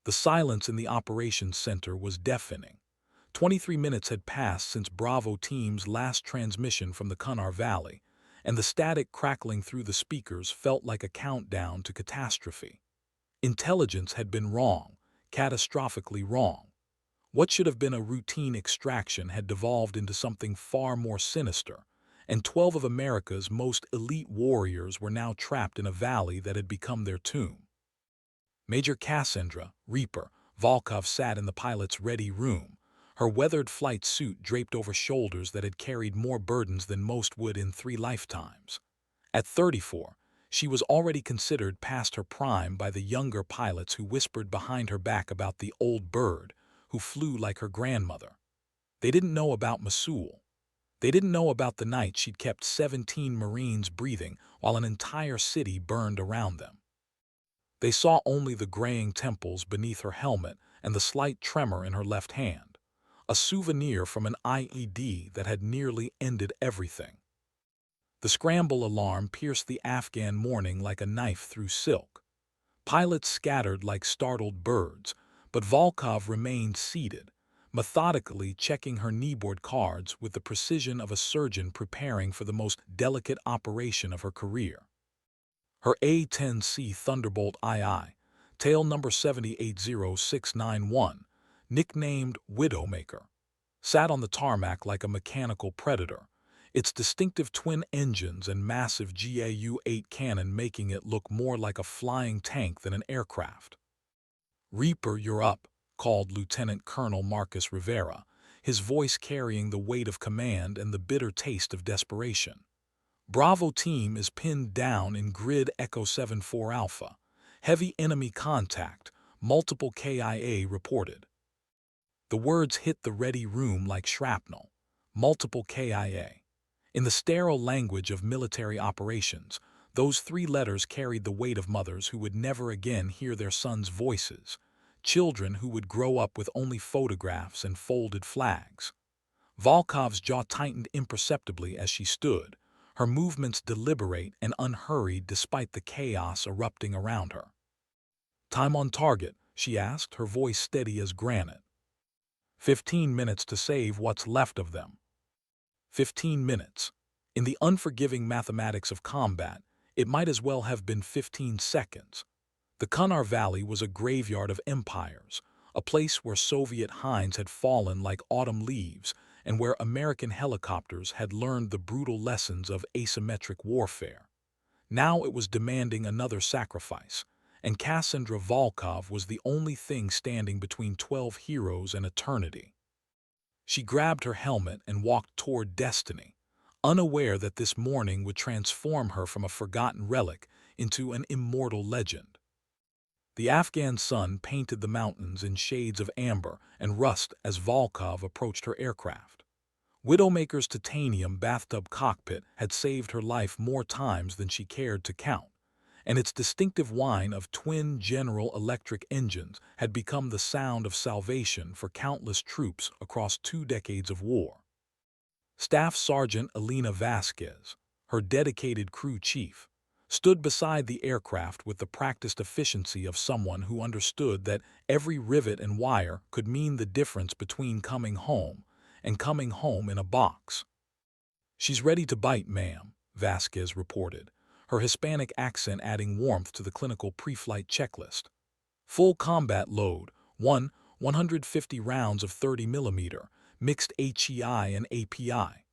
The silence in the operations center was deafening. 23 minutes had passed since Bravo Team's last transmission from the Kunar Valley, and the static crackling through the speakers felt like a countdown to catastrophe. Intelligence had been wrong, catastrophically wrong. What should have been a routine extraction had devolved into something far more sinister, and 12 of America's most elite warriors were now trapped in a valley that had become their tomb. Major Cassandra, Reaper, Volkov sat in the pilot's ready room, her weathered flight suit draped over shoulders that had carried more burdens than most would in 3 lifetimes. At 34, she was already considered past her prime by the younger pilots who whispered behind her back about the old bird who flew like her grandmother. They didn't know about Mosul. They didn't know about the night she'd kept 17 Marines breathing while an entire city burned around them. They saw only the graying temples beneath her helmet and the slight tremor in her left hand, a souvenir from an IED that had nearly ended everything. The scramble alarm pierced the Afghan morning like a knife through silk. Pilots scattered like startled birds, but Volkov remained seated, methodically checking her kneeboard cards with the precision of a surgeon preparing for the most delicate operation of her career. Her A-10C Thunderbolt II, tail number 780691, nicknamed Widowmaker, sat on the tarmac like a mechanical predator, its distinctive twin engines and massive GAU-8 cannon making it look more like a flying tank than an aircraft. "Reaper, you're up," called Lieutenant Colonel Marcus Rivera, his voice carrying the weight of command and the bitter taste of desperation. "Bravo Team is pinned down in Grid Echo 74 Alpha. Heavy enemy contact, multiple KIA reported." The words hit the ready room like shrapnel. Multiple KIA. In the sterile language of military operations, those 3 letters carried the weight of mothers who would never again hear their sons' voices, children who would grow up with only photographs and folded flags. Volkov's jaw tightened imperceptibly as she stood, her movements deliberate and unhurried despite the chaos erupting around her. "Time on target?" she asked, her voice steady as granite. 15 minutes to save what's left of them." 15 minutes. In the unforgiving mathematics of combat, it might as well have been 15 seconds. The Kunar Valley was a graveyard of empires, a place where Soviet hinds had fallen like autumn leaves and where American helicopters had learned the brutal lessons of asymmetric warfare. Now it was demanding another sacrifice, and Cassandra Volkov was the only thing standing between 12 heroes and eternity. She grabbed her helmet and walked toward destiny, unaware that this morning would transform her from a forgotten relic into an immortal legend. The Afghan sun painted the mountains in shades of amber and rust as Volkov approached her aircraft. Widowmaker's titanium bathtub cockpit had saved her life more times than she cared to count, and its distinctive whine of twin General Electric engines had become the sound of salvation for countless troops across 2 decades of war. Staff Sergeant Elena Vasquez, her dedicated crew chief, stood beside the aircraft with the practiced efficiency of someone who understood that every rivet and wire could mean the difference between coming home and coming home in a box. "She's ready to bite, ma'am," Vasquez reported, her Hispanic accent adding warmth to the clinical pre-flight checklist. "Full combat load, 150 rounds of 30mm, mixed HEI and API.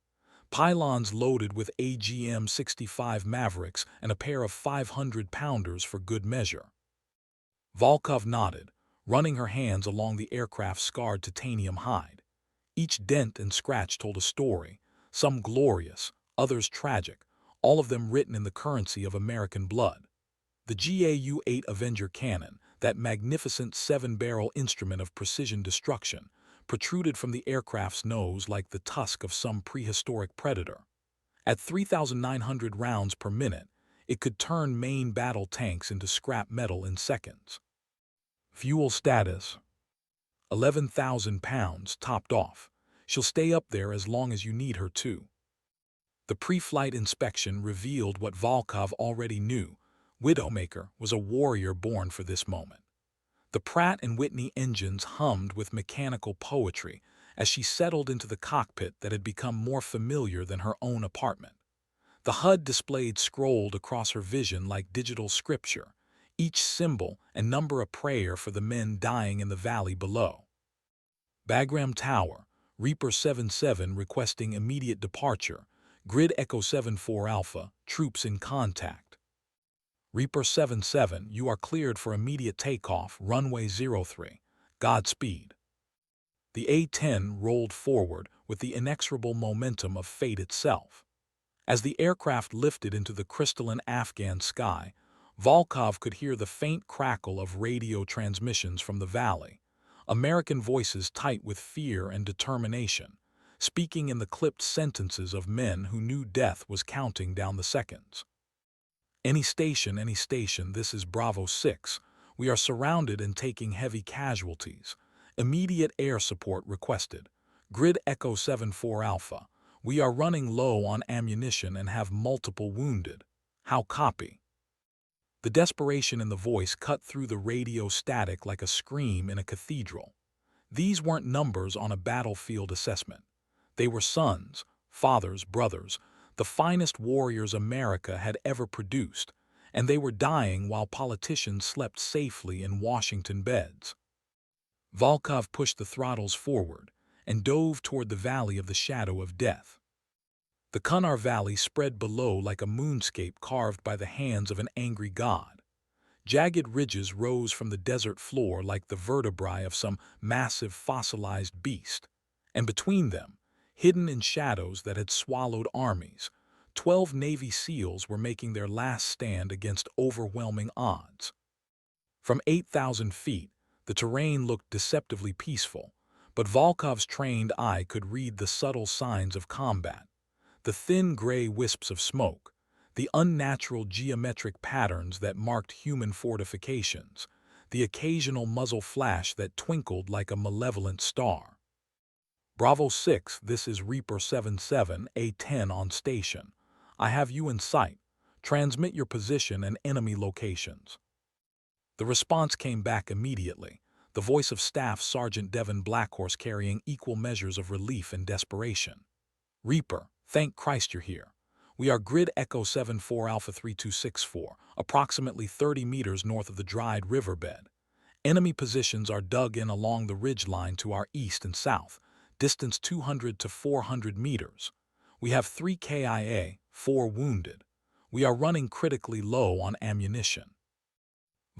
Pylons loaded with AGM-65 Mavericks and a pair of 500-pounders for good measure." Volkov nodded, running her hands along the aircraft's scarred titanium hide. Each dent and scratch told a story, some glorious, others tragic, all of them written in the currency of American blood. The GAU-8 Avenger cannon, that magnificent 7-barrel instrument of precision destruction, protruded from the aircraft's nose like the tusk of some prehistoric predator. At 3,900 rounds per minute, it could turn main battle tanks into scrap metal in seconds. Fuel status: 11,000 pounds topped off. She'll stay up there as long as you need her to. The pre-flight inspection revealed what Volkov already knew: Widowmaker was a warrior born for this moment. The Pratt and Whitney engines hummed with mechanical poetry as she settled into the cockpit that had become more familiar than her own apartment. The HUD displayed scrolled across her vision like digital scripture, each symbol and number a prayer for the men dying in the valley below. Bagram Tower, Reaper 77 requesting immediate departure, Grid Echo 74 Alpha, troops in contact. Reaper 77, you are cleared for immediate takeoff, runway 03. Godspeed. The A-10 rolled forward with the inexorable momentum of fate itself. As the aircraft lifted into the crystalline Afghan sky, Volkov could hear the faint crackle of radio transmissions from the valley, American voices tight with fear and determination, speaking in the clipped sentences of men who knew death was counting down the seconds. Any station, this is Bravo 6. We are surrounded and taking heavy casualties. Immediate air support requested. Grid Echo 74 Alpha. We are running low on ammunition and have multiple wounded. How copy? The desperation in the voice cut through the radio static like a scream in a cathedral. These weren't numbers on a battlefield assessment. They were sons, fathers, brothers, the finest warriors America had ever produced, and they were dying while politicians slept safely in Washington beds. Volkov pushed the throttles forward and dove toward the valley of the shadow of death. The Kunar Valley spread below like a moonscape carved by the hands of an angry god. Jagged ridges rose from the desert floor like the vertebrae of some massive fossilized beast, and between them, hidden in shadows that had swallowed armies, 12 Navy SEALs were making their last stand against overwhelming odds. From 8,000 feet, the terrain looked deceptively peaceful, but Volkov's trained eye could read the subtle signs of combat. The thin gray wisps of smoke, the unnatural geometric patterns that marked human fortifications, the occasional muzzle flash that twinkled like a malevolent star. Bravo 6, this is Reaper 77, A-10 on station. I have you in sight. Transmit your position and enemy locations. The response came back immediately, the voice of Staff Sergeant Devin Blackhorse carrying equal measures of relief and desperation. Reaper, thank Christ you're here. We are Grid Echo 74 Alpha 3264, approximately 30 meters north of the dried riverbed. Enemy positions are dug in along the ridgeline to our east and south, distance 200 to 400 meters. We have 3 KIA, 4 wounded. We are running critically low on ammunition.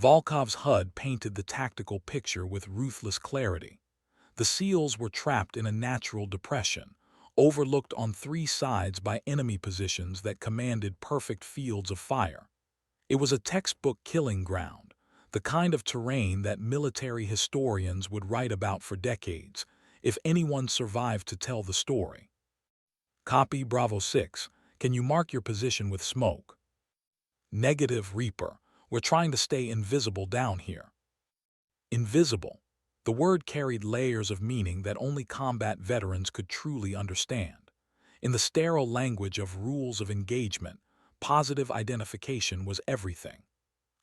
Volkov's HUD painted the tactical picture with ruthless clarity. The SEALs were trapped in a natural depression, overlooked on 3 sides by enemy positions that commanded perfect fields of fire. It was a textbook killing ground, the kind of terrain that military historians would write about for decades, if anyone survived to tell the story. Copy Bravo 6, can you mark your position with smoke? Negative Reaper, we're trying to stay invisible down here. Invisible. The word carried layers of meaning that only combat veterans could truly understand. In the sterile language of rules of engagement, positive identification was everything.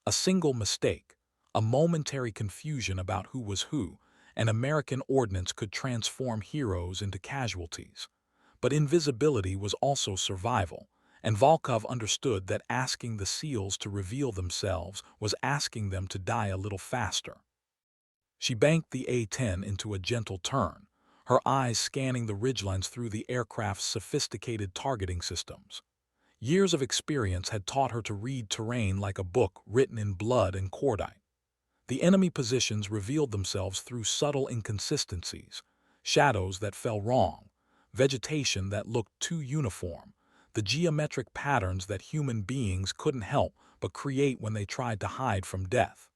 A single mistake, a momentary confusion about who was who, and American ordnance could transform heroes into casualties. But invisibility was also survival, and Volkov understood that asking the SEALs to reveal themselves was asking them to die a little faster. She banked the A-10 into a gentle turn, her eyes scanning the ridgelines through the aircraft's sophisticated targeting systems. Years of experience had taught her to read terrain like a book written in blood and cordite. The enemy positions revealed themselves through subtle inconsistencies, shadows that fell wrong, vegetation that looked too uniform, the geometric patterns that human beings couldn't help but create when they tried to hide from death.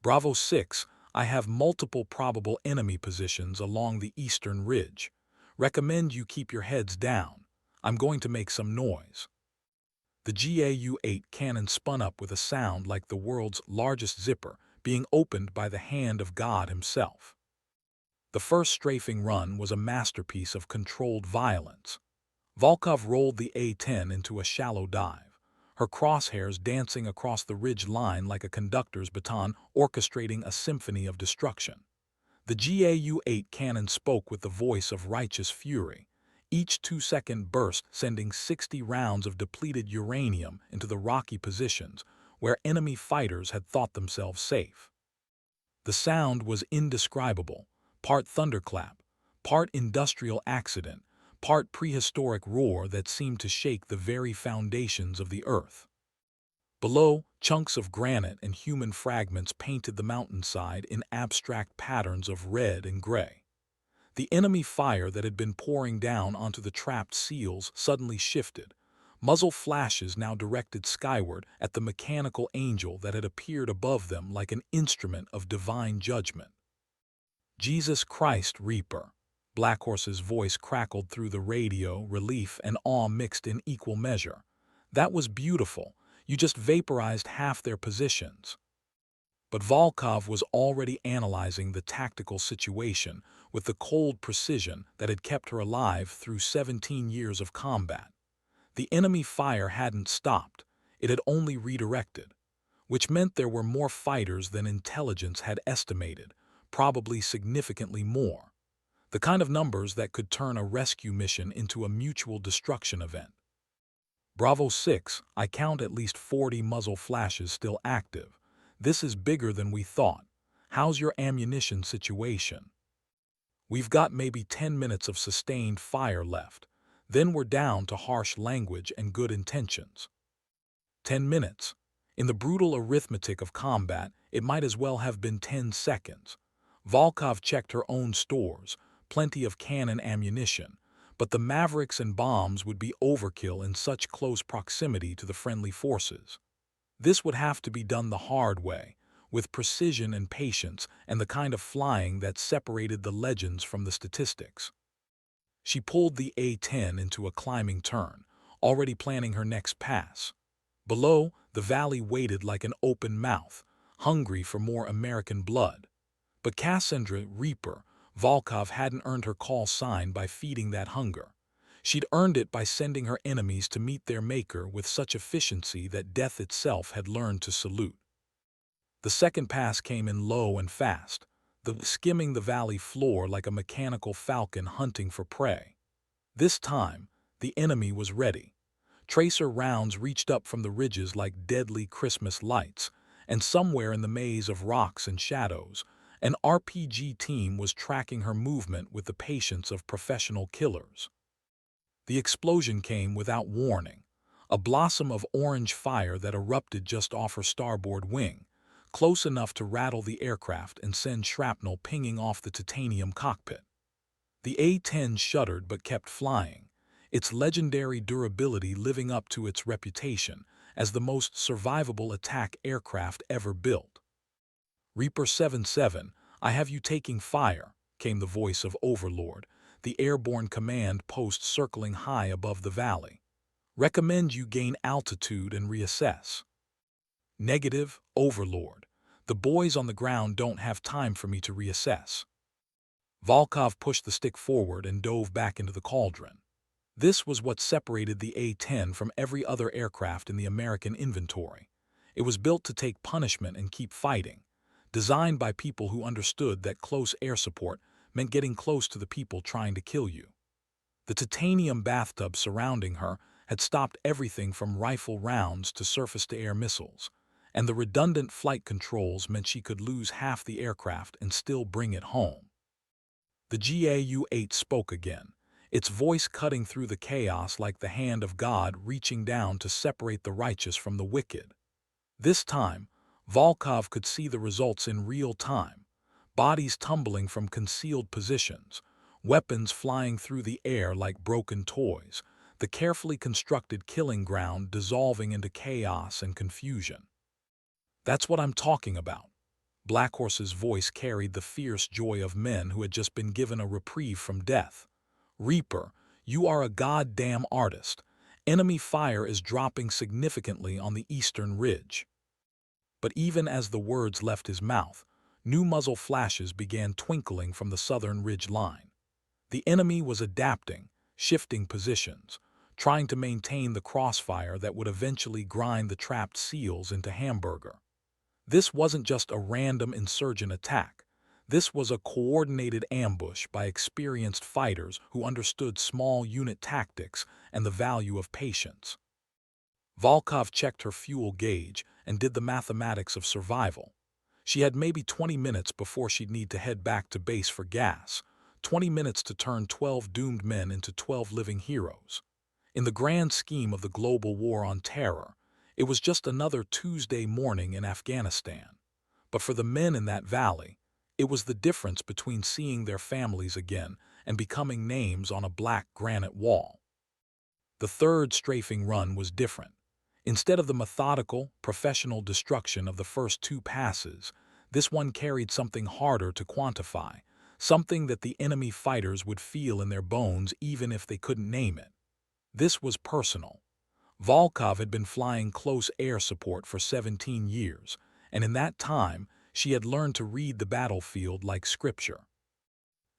Bravo 6, I have multiple probable enemy positions along the eastern ridge. Recommend you keep your heads down. I'm going to make some noise. The GAU-8 cannon spun up with a sound like the world's largest zipper being opened by the hand of God himself. The first strafing run was a masterpiece of controlled violence. Volkov rolled the A-10 into a shallow dive, her crosshairs dancing across the ridge line like a conductor's baton orchestrating a symphony of destruction. The GAU-8 cannon spoke with the voice of righteous fury, each 2-second burst sending 60 rounds of depleted uranium into the rocky positions where enemy fighters had thought themselves safe. The sound was indescribable, part thunderclap, part industrial accident, part prehistoric roar that seemed to shake the very foundations of the earth. Below, chunks of granite and human fragments painted the mountainside in abstract patterns of red and gray. The enemy fire that had been pouring down onto the trapped seals suddenly shifted, muzzle flashes now directed skyward at the mechanical angel that had appeared above them like an instrument of divine judgment. Jesus Christ, Reaper. Blackhorse's voice crackled through the radio, relief and awe mixed in equal measure. That was beautiful. You just vaporized half their positions. But Volkov was already analyzing the tactical situation with the cold precision that had kept her alive through 17 years of combat. The enemy fire hadn't stopped, it had only redirected, which meant there were more fighters than intelligence had estimated, probably significantly more. The kind of numbers that could turn a rescue mission into a mutual destruction event. Bravo 6, I count at least 40 muzzle flashes still active. This is bigger than we thought. How's your ammunition situation? We've got maybe 10 minutes of sustained fire left. Then we're down to harsh language and good intentions. 10 minutes. In the brutal arithmetic of combat, it might as well have been 10 seconds. Volkov checked her own stores, plenty of cannon ammunition, but the mavericks and bombs would be overkill in such close proximity to the friendly forces. This would have to be done the hard way, with precision and patience and the kind of flying that separated the legends from the statistics. She pulled the A-10 into a climbing turn, already planning her next pass. Below, the valley waited like an open mouth, hungry for more American blood. But Cassandra Reaper, Volkov hadn't earned her call sign by feeding that hunger. She'd earned it by sending her enemies to meet their maker with such efficiency that death itself had learned to salute. The second pass came in low and fast, skimming the valley floor like a mechanical falcon hunting for prey. This time, the enemy was ready. Tracer rounds reached up from the ridges like deadly Christmas lights, and somewhere in the maze of rocks and shadows, an RPG team was tracking her movement with the patience of professional killers. The explosion came without warning, a blossom of orange fire that erupted just off her starboard wing, close enough to rattle the aircraft and send shrapnel pinging off the titanium cockpit. The A-10 shuddered but kept flying, its legendary durability living up to its reputation as the most survivable attack aircraft ever built. Reaper 77, I have you taking fire, came the voice of Overlord, the airborne command post circling high above the valley. Recommend you gain altitude and reassess. Negative, Overlord. The boys on the ground don't have time for me to reassess. Volkov pushed the stick forward and dove back into the cauldron. This was what separated the A-10 from every other aircraft in the American inventory. It was built to take punishment and keep fighting, designed by people who understood that close air support meant getting close to the people trying to kill you. The titanium bathtub surrounding her had stopped everything from rifle rounds to surface-to-air missiles, and the redundant flight controls meant she could lose half the aircraft and still bring it home. The GAU-8 spoke again, its voice cutting through the chaos like the hand of God reaching down to separate the righteous from the wicked. This time, Volkov could see the results in real time, bodies tumbling from concealed positions, weapons flying through the air like broken toys, the carefully constructed killing ground dissolving into chaos and confusion. That's what I'm talking about. Blackhorse's voice carried the fierce joy of men who had just been given a reprieve from death. Reaper, you are a goddamn artist. Enemy fire is dropping significantly on the eastern ridge. But even as the words left his mouth, new muzzle flashes began twinkling from the southern ridge line. The enemy was adapting, shifting positions, trying to maintain the crossfire that would eventually grind the trapped SEALs into hamburger. This wasn't just a random insurgent attack. This was a coordinated ambush by experienced fighters who understood small unit tactics and the value of patience. Volkov checked her fuel gauge and did the mathematics of survival. She had maybe 20 minutes before she'd need to head back to base for gas, 20 minutes to turn 12 doomed men into 12 living heroes. In the grand scheme of the global war on terror, it was just another Tuesday morning in Afghanistan. But for the men in that valley, it was the difference between seeing their families again and becoming names on a black granite wall. The third strafing run was different. Instead of the methodical, professional destruction of the first two passes, this one carried something harder to quantify, something that the enemy fighters would feel in their bones even if they couldn't name it. This was personal. Volkov had been flying close air support for 17 years, and in that time, she had learned to read the battlefield like scripture.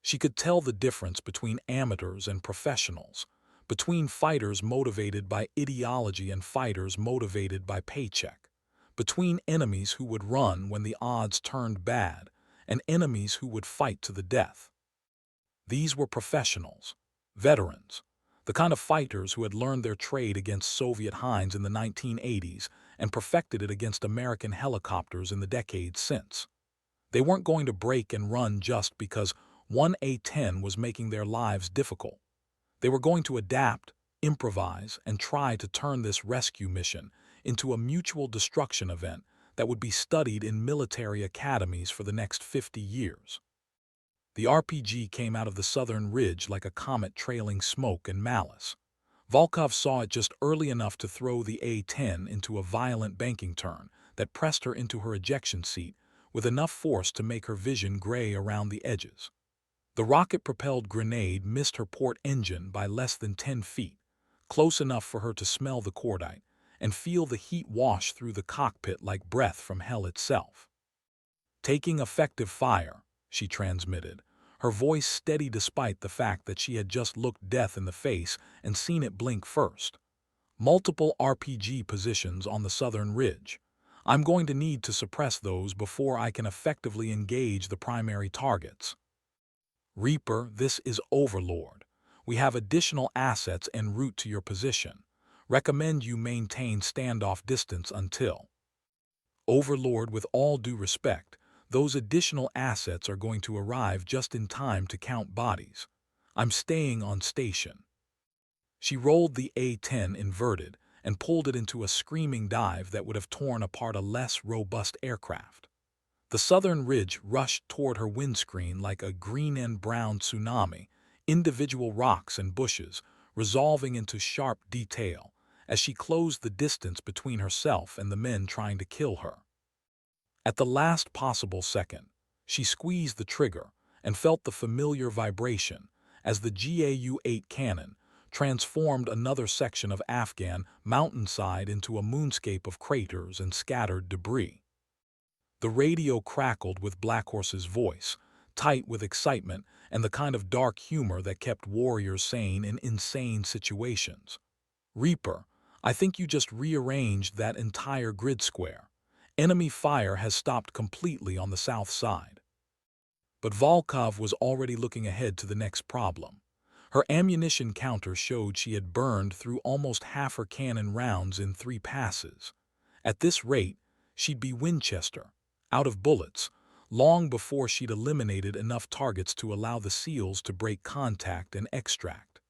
She could tell the difference between amateurs and professionals, between fighters motivated by ideology and fighters motivated by paycheck, between enemies who would run when the odds turned bad and enemies who would fight to the death. These were professionals, veterans, the kind of fighters who had learned their trade against Soviet Hinds in the 1980s and perfected it against American helicopters in the decades since. They weren't going to break and run just because one A-10 was making their lives difficult. They were going to adapt, improvise, and try to turn this rescue mission into a mutual destruction event that would be studied in military academies for the next 50 years. The RPG came out of the southern ridge like a comet trailing smoke and malice. Volkov saw it just early enough to throw the A-10 into a violent banking turn that pressed her into her ejection seat with enough force to make her vision gray around the edges. The rocket-propelled grenade missed her port engine by less than 10 feet, close enough for her to smell the cordite and feel the heat wash through the cockpit like breath from hell itself. "Taking effective fire," she transmitted, her voice steady despite the fact that she had just looked death in the face and seen it blink first. "Multiple RPG positions on the southern ridge. I'm going to need to suppress those before I can effectively engage the primary targets." "Reaper, this is Overlord. We have additional assets en route to your position. Recommend you maintain standoff distance until." "Overlord, with all due respect, those additional assets are going to arrive just in time to count bodies. I'm staying on station." She rolled the A-10 inverted and pulled it into a screaming dive that would have torn apart a less robust aircraft. The southern ridge rushed toward her windscreen like a green and brown tsunami, individual rocks and bushes resolving into sharp detail as she closed the distance between herself and the men trying to kill her. At the last possible second, she squeezed the trigger and felt the familiar vibration as the GAU-8 cannon transformed another section of Afghan mountainside into a moonscape of craters and scattered debris. The radio crackled with Blackhorse's voice, tight with excitement and the kind of dark humor that kept warriors sane in insane situations. "Reaper, I think you just rearranged that entire grid square. Enemy fire has stopped completely on the south side." But Volkov was already looking ahead to the next problem. Her ammunition counter showed she had burned through almost half her cannon rounds in 3 passes. At this rate, she'd be Winchester, out of bullets, long before she'd eliminated enough targets to allow the SEALs to break contact and extract.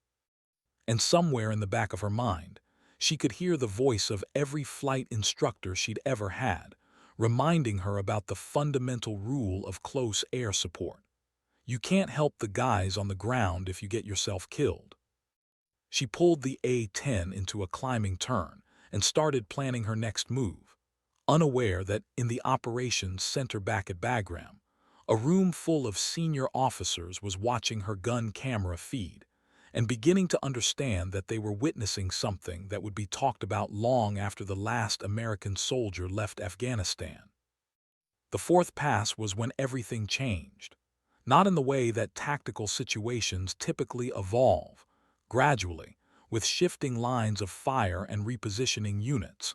And somewhere in the back of her mind, she could hear the voice of every flight instructor she'd ever had, reminding her about the fundamental rule of close air support. You can't help the guys on the ground if you get yourself killed. She pulled the A-10 into a climbing turn and started planning her next move, unaware that in the operations center back at Bagram, a room full of senior officers was watching her gun camera feed and beginning to understand that they were witnessing something that would be talked about long after the last American soldier left Afghanistan. The fourth pass was when everything changed. Not in the way that tactical situations typically evolve, gradually, with shifting lines of fire and repositioning units,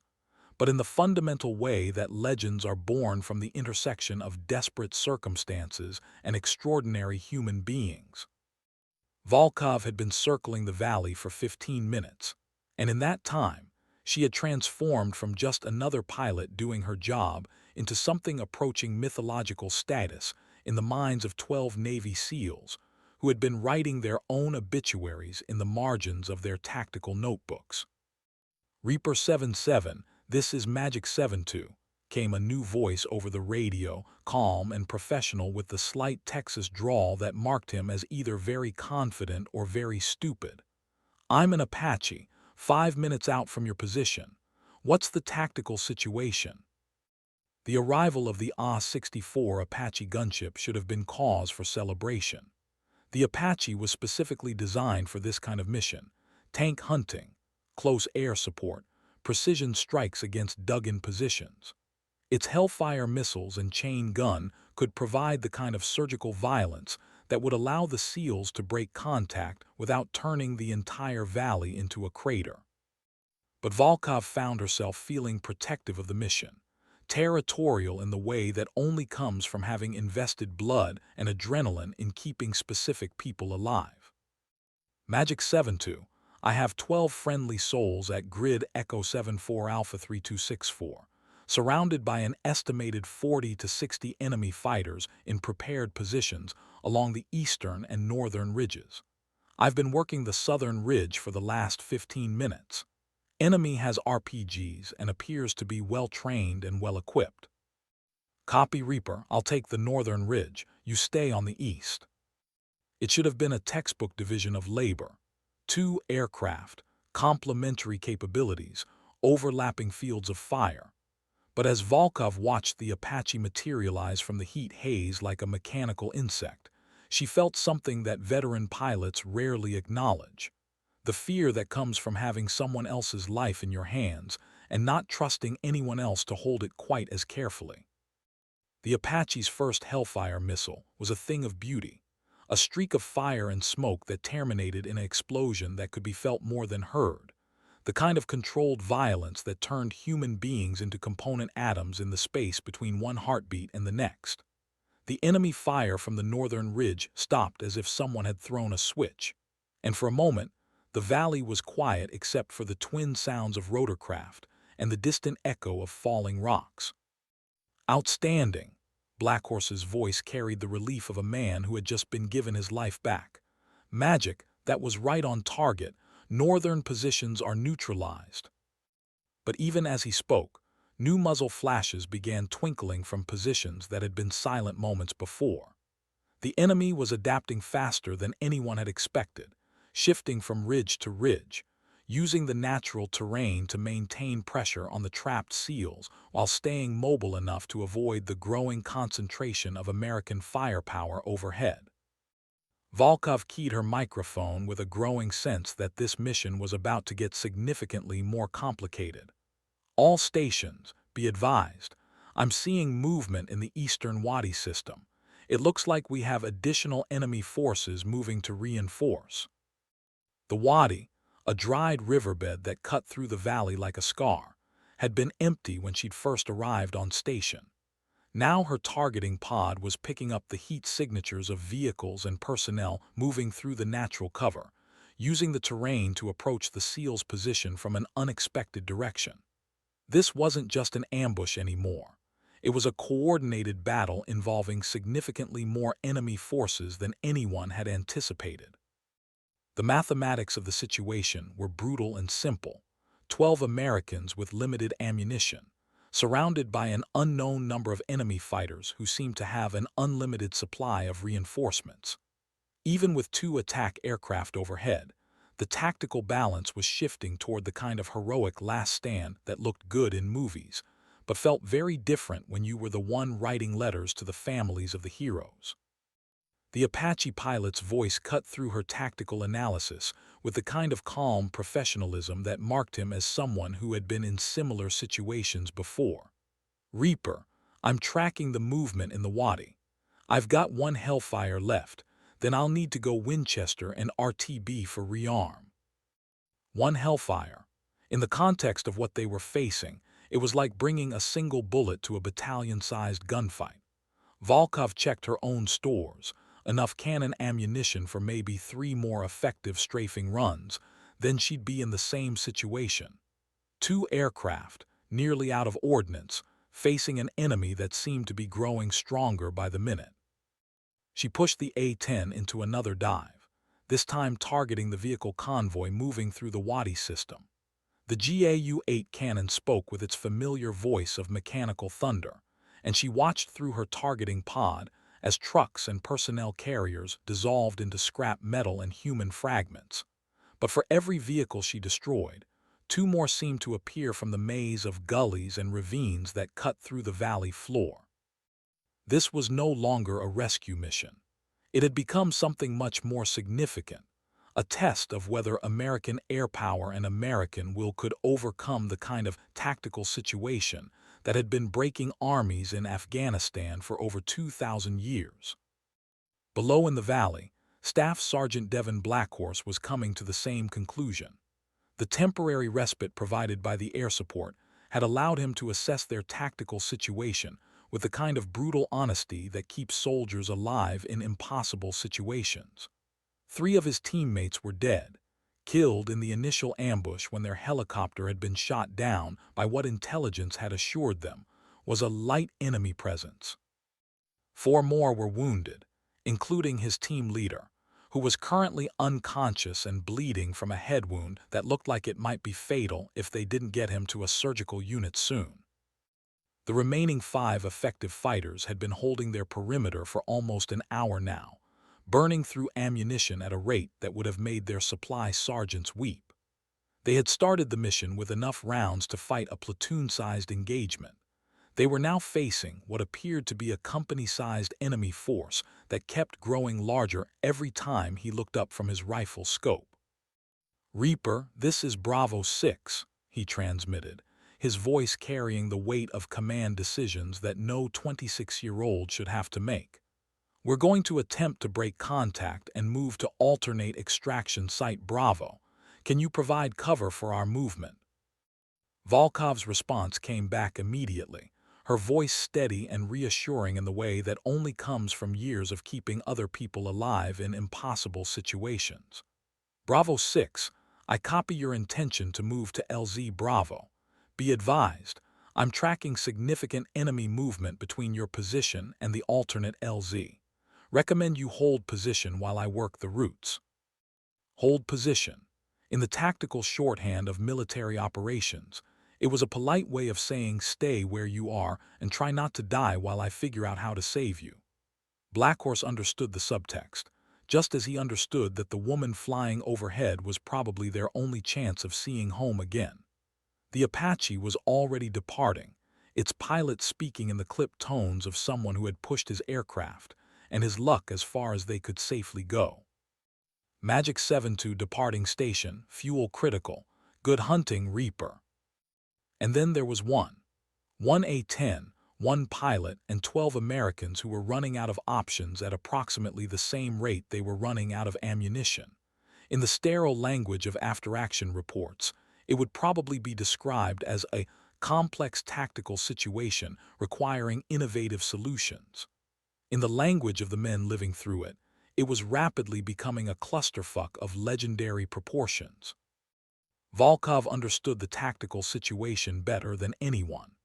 but in the fundamental way that legends are born from the intersection of desperate circumstances and extraordinary human beings. Volkov had been circling the valley for 15 minutes, and in that time, she had transformed from just another pilot doing her job into something approaching mythological status in the minds of 12 Navy SEALs who had been writing their own obituaries in the margins of their tactical notebooks. Reaper 77, this is Magic 72, came a new voice over the radio, calm and professional with the slight Texas drawl that marked him as either very confident or very stupid. I'm an Apache, 5 minutes out from your position. What's the tactical situation? The arrival of the A-64 Apache gunship should have been cause for celebration. The Apache was specifically designed for this kind of mission: tank hunting, close air support, precision strikes against dug-in positions. Its Hellfire missiles and chain gun could provide the kind of surgical violence that would allow the SEALs to break contact without turning the entire valley into a crater. But Volkov found herself feeling protective of the mission, territorial in the way that only comes from having invested blood and adrenaline in keeping specific people alive. Magic 72, I have 12 friendly souls at grid Echo 74 Alpha 3264, surrounded by an estimated 40 to 60 enemy fighters in prepared positions along the eastern and northern ridges. I've been working the southern ridge for the last 15 minutes. Enemy has RPGs and appears to be well-trained and well-equipped. Copy Reaper, I'll take the northern ridge, you stay on the east. It should have been a textbook division of labor. 2 aircraft, complementary capabilities, overlapping fields of fire. But as Volkov watched the Apache materialize from the heat haze like a mechanical insect, she felt something that veteran pilots rarely acknowledge: the fear that comes from having someone else's life in your hands and not trusting anyone else to hold it quite as carefully. The Apache's first Hellfire missile was a thing of beauty, a streak of fire and smoke that terminated in an explosion that could be felt more than heard, the kind of controlled violence that turned human beings into component atoms in the space between one heartbeat and the next. The enemy fire from the northern ridge stopped as if someone had thrown a switch, and for a moment, the valley was quiet except for the twin sounds of rotorcraft and the distant echo of falling rocks. Outstanding! Blackhorse's voice carried the relief of a man who had just been given his life back. Magic, that was right on target. Northern positions are neutralized. But even as he spoke, new muzzle flashes began twinkling from positions that had been silent moments before. The enemy was adapting faster than anyone had expected, shifting from ridge to ridge, using the natural terrain to maintain pressure on the trapped SEALs while staying mobile enough to avoid the growing concentration of American firepower overhead. Volkov keyed her microphone with a growing sense that this mission was about to get significantly more complicated. All stations, be advised, I'm seeing movement in the eastern Wadi system. It looks like we have additional enemy forces moving to reinforce. The Wadi, a dried riverbed that cut through the valley like a scar, had been empty when she'd first arrived on station. Now her targeting pod was picking up the heat signatures of vehicles and personnel moving through the natural cover, using the terrain to approach the SEAL's position from an unexpected direction. This wasn't just an ambush anymore. It was a coordinated battle involving significantly more enemy forces than anyone had anticipated. The mathematics of the situation were brutal and simple: 12 Americans with limited ammunition, surrounded by an unknown number of enemy fighters who seemed to have an unlimited supply of reinforcements. Even with 2 attack aircraft overhead, the tactical balance was shifting toward the kind of heroic last stand that looked good in movies, but felt very different when you were the one writing letters to the families of the heroes. The Apache pilot's voice cut through her tactical analysis with the kind of calm professionalism that marked him as someone who had been in similar situations before. Reaper, I'm tracking the movement in the Wadi. I've got 1 Hellfire left, then I'll need to go Winchester and RTB for rearm. One hellfire. In the context of what they were facing, it was like bringing a single bullet to a battalion-sized gunfight. Volkov checked her own stores, enough cannon ammunition for maybe 3 more effective strafing runs, then she'd be in the same situation. 2 aircraft, nearly out of ordnance, facing an enemy that seemed to be growing stronger by the minute. She pushed the A-10 into another dive, this time targeting the vehicle convoy moving through the Wadi system. The GAU-8 cannon spoke with its familiar voice of mechanical thunder, and she watched through her targeting pod as trucks and personnel carriers dissolved into scrap metal and human fragments. But for every vehicle she destroyed, 2 more seemed to appear from the maze of gullies and ravines that cut through the valley floor. This was no longer a rescue mission. It had become something much more significant, a test of whether American air power and American will could overcome the kind of tactical situation that had been breaking armies in Afghanistan for over 2,000 years. Below in the valley, Staff Sergeant Devin Blackhorse was coming to the same conclusion. The temporary respite provided by the air support had allowed him to assess their tactical situation with the kind of brutal honesty that keeps soldiers alive in impossible situations. 3 of his teammates were dead, killed in the initial ambush when their helicopter had been shot down by what intelligence had assured them was a light enemy presence. 4 more were wounded, including his team leader, who was currently unconscious and bleeding from a head wound that looked like it might be fatal if they didn't get him to a surgical unit soon. The remaining 5 effective fighters had been holding their perimeter for almost an hour now, burning through ammunition at a rate that would have made their supply sergeants weep. They had started the mission with enough rounds to fight a platoon-sized engagement. They were now facing what appeared to be a company-sized enemy force that kept growing larger every time he looked up from his rifle scope. "Reaper, this is Bravo 6, he transmitted, his voice carrying the weight of command decisions that no 26-year-old should have to make. "We're going to attempt to break contact and move to alternate extraction site Bravo. Can you provide cover for our movement?" Volkov's response came back immediately, her voice steady and reassuring in the way that only comes from years of keeping other people alive in impossible situations. "Bravo 6, I copy your intention to move to LZ Bravo. Be advised, I'm tracking significant enemy movement between your position and the alternate LZ. Recommend you hold position while I work the routes." Hold position. In the tactical shorthand of military operations, it was a polite way of saying stay where you are and try not to die while I figure out how to save you. Blackhorse understood the subtext, just as he understood that the woman flying overhead was probably their only chance of seeing home again. The Apache was already departing, its pilot speaking in the clipped tones of someone who had pushed his aircraft, and his luck as far as they could safely go. Magic 7 to departing station, fuel critical, good hunting Reaper. And then there was one A-10, 1 pilot and 12 Americans who were running out of options at approximately the same rate they were running out of ammunition. In the sterile language of after-action reports, it would probably be described as a complex tactical situation requiring innovative solutions. In the language of the men living through it, it was rapidly becoming a clusterfuck of legendary proportions. Volkov understood the tactical situation better than anyone.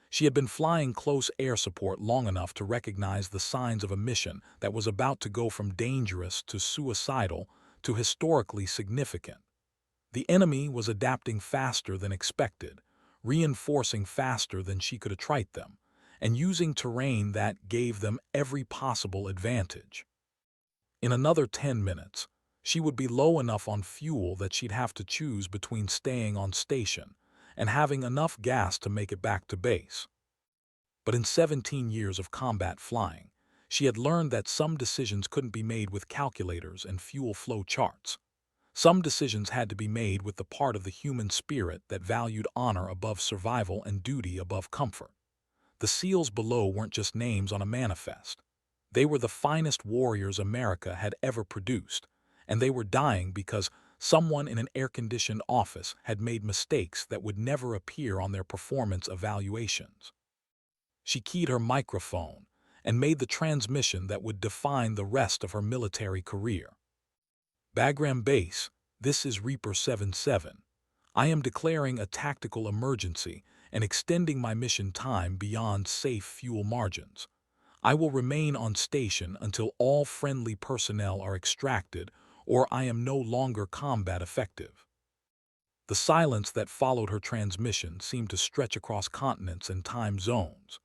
She had been flying close air support long enough to recognize the signs of a mission that was about to go from dangerous to suicidal to historically significant. The enemy was adapting faster than expected, reinforcing faster than she could attrite them, and using terrain that gave them every possible advantage. In another 10 minutes, she would be low enough on fuel that she'd have to choose between staying on station and having enough gas to make it back to base. But in 17 years of combat flying, she had learned that some decisions couldn't be made with calculators and fuel flow charts. Some decisions had to be made with the part of the human spirit that valued honor above survival and duty above comfort. The SEALs below weren't just names on a manifest. They were the finest warriors America had ever produced, and they were dying because Someone in an air-conditioned office had made mistakes that would never appear on their performance evaluations. She keyed her microphone and made the transmission that would define the rest of her military career. Bagram Base, this is Reaper 77. I am declaring a tactical emergency and extending my mission time beyond safe fuel margins. I will remain on station until all friendly personnel are extracted or I am no longer combat effective. The silence that followed her transmission seemed to stretch across continents and time zones.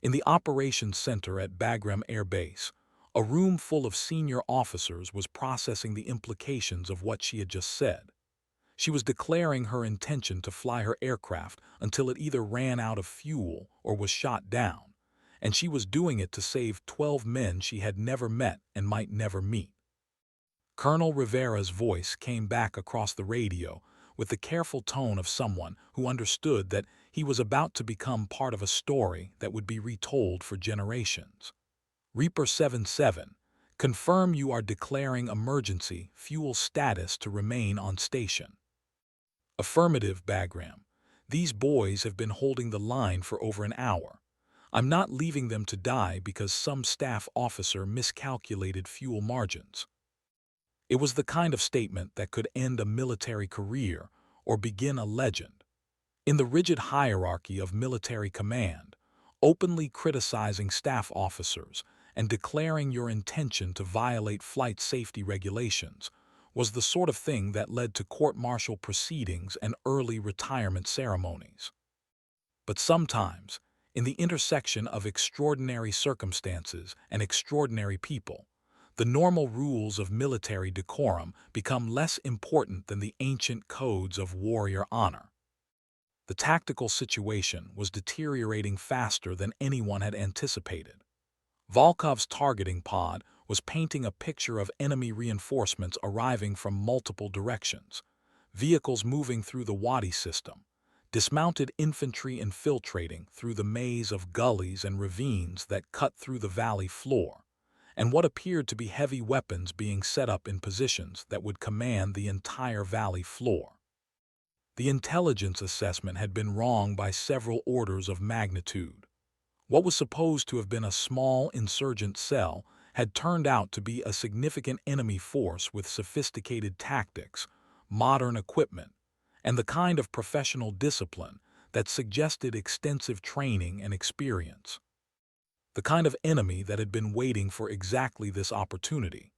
In the operations center at Bagram Air Base, a room full of senior officers was processing the implications of what she had just said. She was declaring her intention to fly her aircraft until it either ran out of fuel or was shot down, and she was doing it to save 12 men she had never met and might never meet. Colonel Rivera's voice came back across the radio with the careful tone of someone who understood that he was about to become part of a story that would be retold for generations. Reaper 77, confirm you are declaring emergency fuel status to remain on station. Affirmative, Bagram. These boys have been holding the line for over an hour. I'm not leaving them to die because some staff officer miscalculated fuel margins. It was the kind of statement that could end a military career or begin a legend. In the rigid hierarchy of military command, openly criticizing staff officers and declaring your intention to violate flight safety regulations was the sort of thing that led to court-martial proceedings and early retirement ceremonies. But sometimes, in the intersection of extraordinary circumstances and extraordinary people, the normal rules of military decorum become less important than the ancient codes of warrior honor. The tactical situation was deteriorating faster than anyone had anticipated. Volkov's targeting pod was painting a picture of enemy reinforcements arriving from multiple directions, vehicles moving through the Wadi system, dismounted infantry infiltrating through the maze of gullies and ravines that cut through the valley floor, and what appeared to be heavy weapons being set up in positions that would command the entire valley floor. The intelligence assessment had been wrong by several orders of magnitude. What was supposed to have been a small insurgent cell had turned out to be a significant enemy force with sophisticated tactics, modern equipment, and the kind of professional discipline that suggested extensive training and experience. The kind of enemy that had been waiting for exactly this opportunity,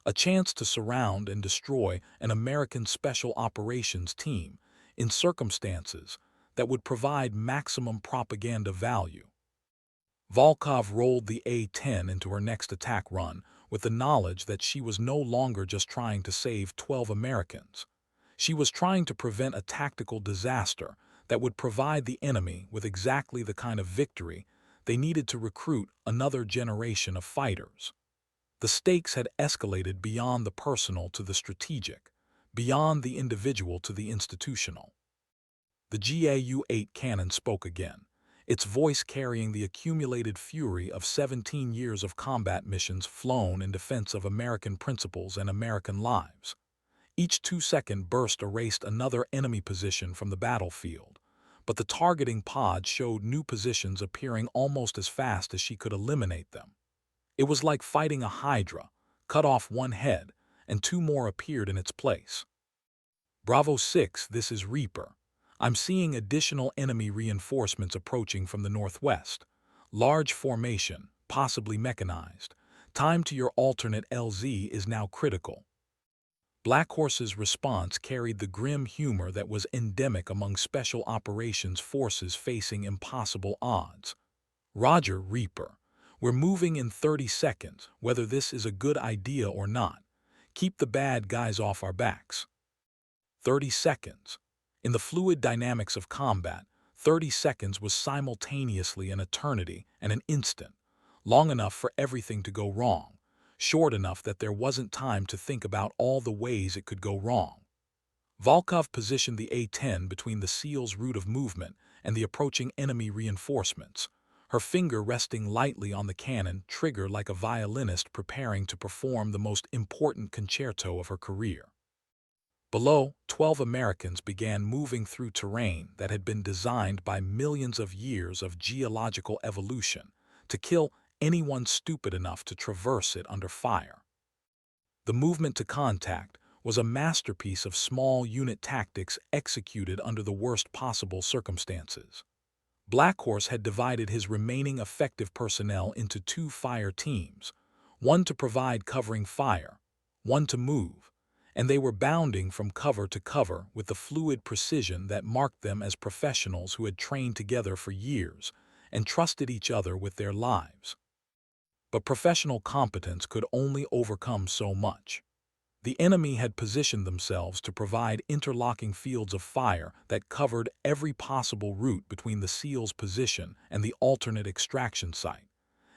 a chance to surround and destroy an American Special Operations team in circumstances that would provide maximum propaganda value. Volkov rolled the A-10 into her next attack run with the knowledge that she was no longer just trying to save 12 Americans. She was trying to prevent a tactical disaster that would provide the enemy with exactly the kind of victory they needed to recruit another generation of fighters. The stakes had escalated beyond the personal to the strategic, beyond the individual to the institutional. The GAU-8 cannon spoke again, its voice carrying the accumulated fury of 17 years of combat missions flown in defense of American principles and American lives. Each 2-second burst erased another enemy position from the battlefield, but the targeting pod showed new positions appearing almost as fast as she could eliminate them. It was like fighting a hydra, cut off one head, and 2 more appeared in its place. Bravo 6, this is Reaper. I'm seeing additional enemy reinforcements approaching from the northwest. Large formation, possibly mechanized. Time to your alternate LZ is now critical. Black Horse's response carried the grim humor that was endemic among special operations forces facing impossible odds. Roger, Reaper. We're moving in 30 seconds, whether this is a good idea or not. Keep the bad guys off our backs. 30 seconds. In the fluid dynamics of combat, 30 seconds was simultaneously an eternity and an instant, long enough for everything to go wrong, short enough that there wasn't time to think about all the ways it could go wrong. Volkov positioned the A-10 between the SEAL's route of movement and the approaching enemy reinforcements, her finger resting lightly on the cannon trigger like a violinist preparing to perform the most important concerto of her career. Below, 12 Americans began moving through terrain that had been designed by millions of years of geological evolution to kill anyone stupid enough to traverse it under fire. The movement to contact was a masterpiece of small unit tactics executed under the worst possible circumstances. Black Horse had divided his remaining effective personnel into two fire teams, one to provide covering fire, one to move, and they were bounding from cover to cover with the fluid precision that marked them as professionals who had trained together for years and trusted each other with their lives. But professional competence could only overcome so much. The enemy had positioned themselves to provide interlocking fields of fire that covered every possible route between the SEAL's position and the alternate extraction site,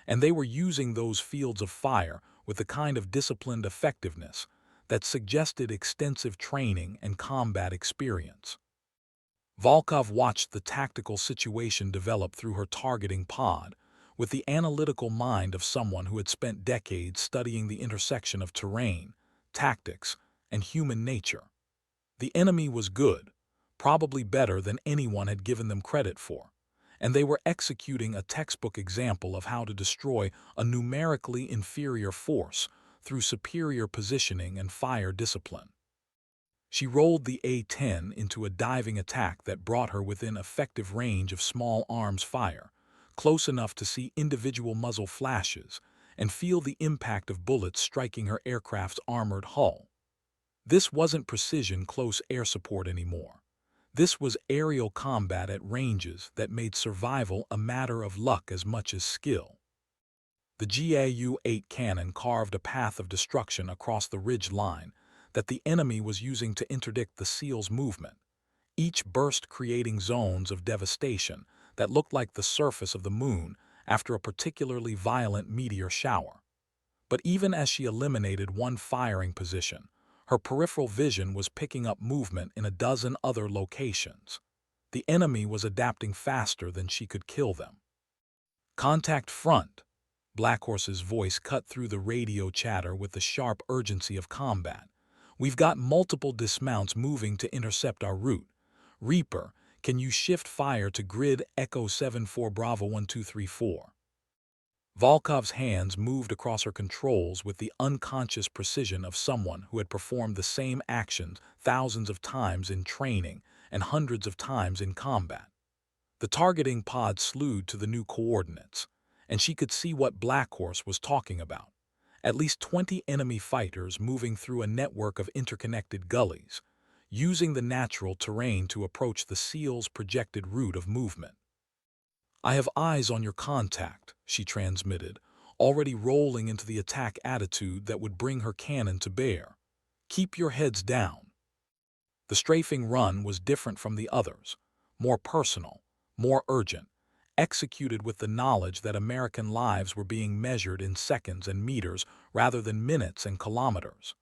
and they were using those fields of fire with the kind of disciplined effectiveness that suggested extensive training and combat experience. Volkov watched the tactical situation develop through her targeting pod, with the analytical mind of someone who had spent decades studying the intersection of terrain, tactics, and human nature. The enemy was good, probably better than anyone had given them credit for, and they were executing a textbook example of how to destroy a numerically inferior force through superior positioning and fire discipline. She rolled the A-10 into a diving attack that brought her within effective range of small arms fire, close enough to see individual muzzle flashes and feel the impact of bullets striking her aircraft's armored hull. This wasn't precision close air support anymore. This was aerial combat at ranges that made survival a matter of luck as much as skill. The GAU-8 cannon carved a path of destruction across the ridge line that the enemy was using to interdict the SEAL's movement, each burst creating zones of devastation that looked like the surface of the moon after a particularly violent meteor shower. But even as she eliminated one firing position, her peripheral vision was picking up movement in a dozen other locations. The enemy was adapting faster than she could kill them. "Contact front." Black Horse's voice cut through the radio chatter with the sharp urgency of combat. "We've got multiple dismounts moving to intercept our route. Reaper, can you shift fire to grid Echo 74 Bravo 1234? Volkov's hands moved across her controls with the unconscious precision of someone who had performed the same actions thousands of times in training and hundreds of times in combat. The targeting pod slewed to the new coordinates, and she could see what Black Horse was talking about. At least 20 enemy fighters moving through a network of interconnected gullies, using the natural terrain to approach the SEAL's projected route of movement. "I have eyes on your contact," she transmitted, already rolling into the attack attitude that would bring her cannon to bear. "Keep your heads down." The strafing run was different from the others, more personal, more urgent, executed with the knowledge that American lives were being measured in seconds and meters rather than minutes and kilometers.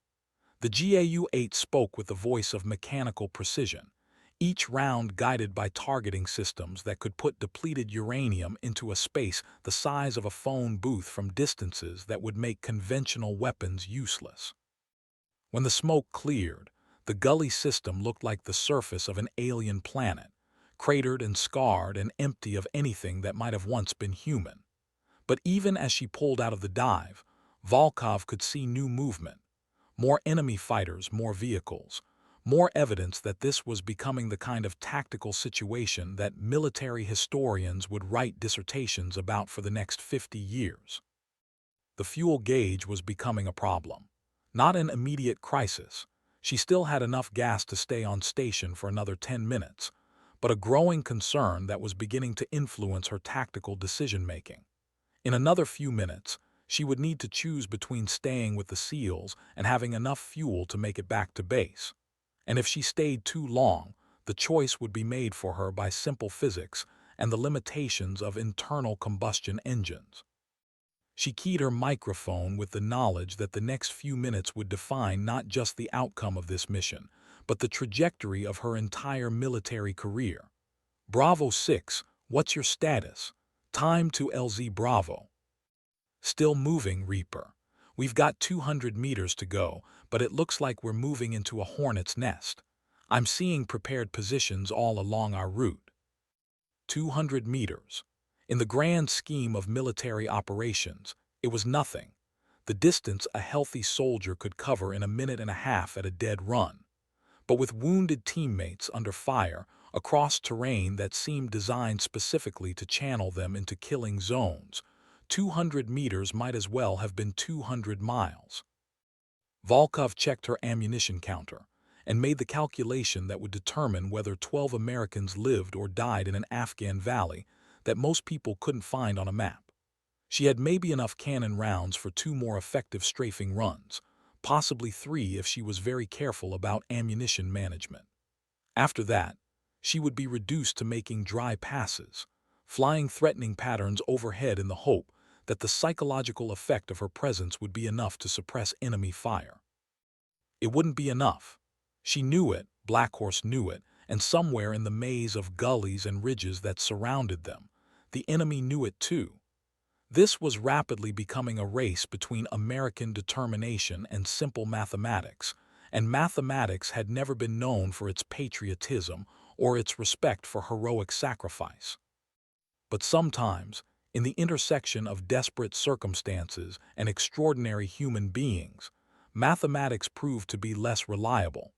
The GAU-8 spoke with the voice of mechanical precision, each round guided by targeting systems that could put depleted uranium into a space the size of a phone booth from distances that would make conventional weapons useless. When the smoke cleared, the gully system looked like the surface of an alien planet, cratered and scarred and empty of anything that might have once been human. But even as she pulled out of the dive, Volkov could see new movement. More enemy fighters, more vehicles, more evidence that this was becoming the kind of tactical situation that military historians would write dissertations about for the next 50 years. The fuel gauge was becoming a problem. Not an immediate crisis. She still had enough gas to stay on station for another 10 minutes, but a growing concern that was beginning to influence her tactical decision-making. In another few minutes, she would need to choose between staying with the SEALs and having enough fuel to make it back to base. And if she stayed too long, the choice would be made for her by simple physics and the limitations of internal combustion engines. She keyed her microphone with the knowledge that the next few minutes would define not just the outcome of this mission, but the trajectory of her entire military career. "Bravo 6, what's your status? Time to LZ Bravo." "Still moving, Reaper. We've got 200 meters to go, but it looks like we're moving into a hornet's nest. I'm seeing prepared positions all along our route. 200 meters. In the grand scheme of military operations, it was nothing. The distance a healthy soldier could cover in a minute and a half at a dead run. But with wounded teammates under fire, across terrain that seemed designed specifically to channel them into killing zones, 200 meters might as well have been 200 miles. Volkov checked her ammunition counter and made the calculation that would determine whether 12 Americans lived or died in an Afghan valley that most people couldn't find on a map. She had maybe enough cannon rounds for 2 more effective strafing runs, possibly 3 if she was very careful about ammunition management. After that, she would be reduced to making dry passes, flying threatening patterns overhead in the hope that the psychological effect of her presence would be enough to suppress enemy fire. It wouldn't be enough. She knew it, Blackhorse knew it, and somewhere in the maze of gullies and ridges that surrounded them, the enemy knew it too. This was rapidly becoming a race between American determination and simple mathematics, and mathematics had never been known for its patriotism or its respect for heroic sacrifice. But sometimes, in the intersection of desperate circumstances and extraordinary human beings, mathematics proved to be less reliable.